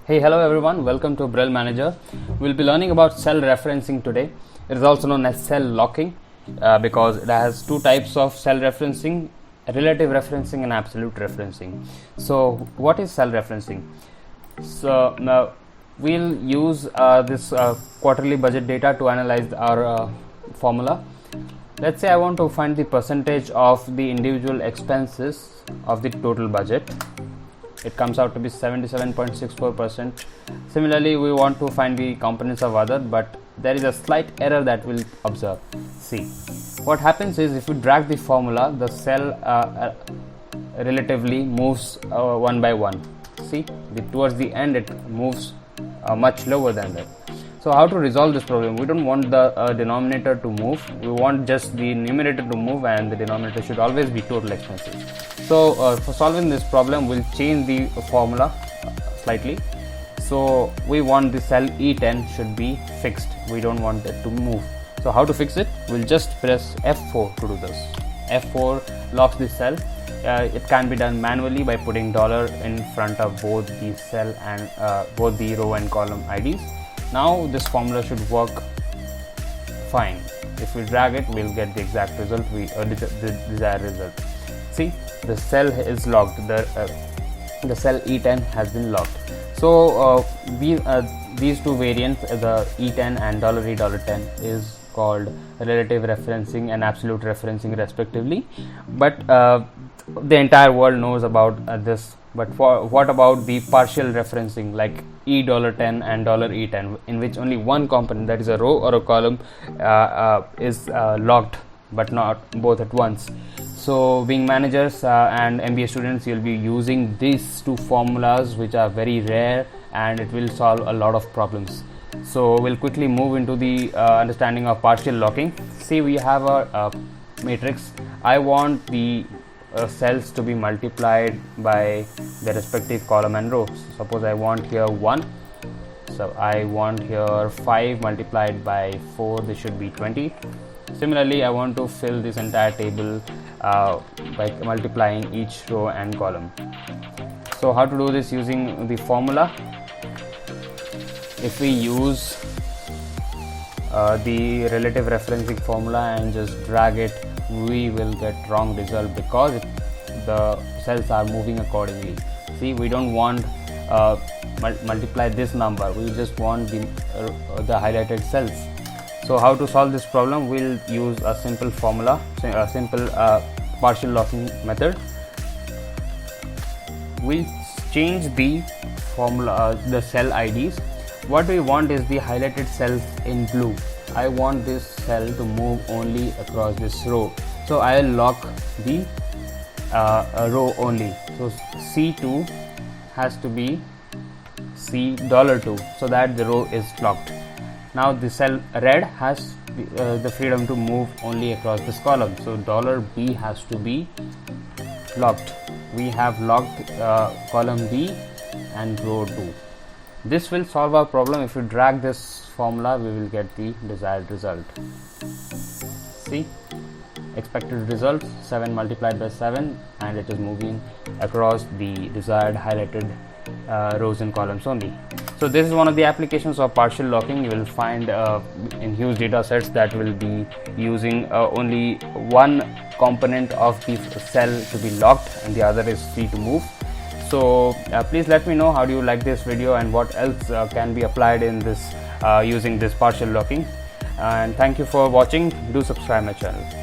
Hey, hello everyone, welcome to Braille Manager. We'll be learning about cell referencing today. It is also known as cell locking because it has two types of cell referencing, relative referencing and absolute referencing. So what is cell referencing? So now we'll use this quarterly budget data to analyze our formula. Let's say I want to find the percentage of the individual expenses of the total budget. It comes out to be 77.64%. Similarly, we want to find the components of other, but there is a slight error that we'll observe. See, what happens is if you drag the formula, the cell relatively moves one by one. See, towards the end it moves much lower than that. So how to resolve this problem? We don't want the denominator to move. We want just the numerator to move, and the denominator should always be total expenses. So for solving this problem, we'll change the formula slightly. So we want the cell E10 should be fixed. We don't want it to move. So how to fix it? We'll just press F4 to do this. F4 locks the cell. It can be done manually by putting dollar in front of both the cell and both the row and column IDs. Now this formula should work fine. If we drag it, we'll get the exact result, the desired result. See, the cell is locked. The cell E10 has been locked. So these two variants, the E10 and $E $10, is called relative referencing and absolute referencing respectively. But the entire world knows about this. But what about the partial referencing like E $10 and $E $10, in which only one component, that is a row or a column, is locked but not both at once? So being managers and MBA students, you'll be using these two formulas, which are very rare, and it will solve a lot of problems. So we'll quickly move into the understanding of partial locking. See, we have a matrix. I want the cells to be multiplied by the respective column and row. Suppose I want here 1, so I want here 5 multiplied by 4, this should be 20. Similarly, I want to fill this entire table by multiplying each row and column. So how to do this using the formula? If we use the relative referencing formula and just drag it, we will get wrong result because the cells are moving accordingly. See, we don't want multiply this number, we just want the highlighted cells. So how to solve this problem? We'll use a simple formula, a simple partial locking method. We'll change the formula, the cell IDs. What we want is the highlighted cells in blue. I want this cell to move only across this row, so I'll lock the row only. So C2 has to be $2, so that the row is locked. Now the cell red has the freedom to move only across this column, so $B has to be locked. We have locked column B and row 2. This will solve our problem. If we drag this formula, we will get the desired result. See, expected result 7 multiplied by 7, and it is moving across the desired highlighted rows and columns only. So this is one of the applications of partial locking. You will find in huge data sets that will be using only one component of the cell to be locked and the other is free to move. So please let me know how do you like this video and what else can be applied in this using this partial locking. And thank you for watching. Do subscribe my channel.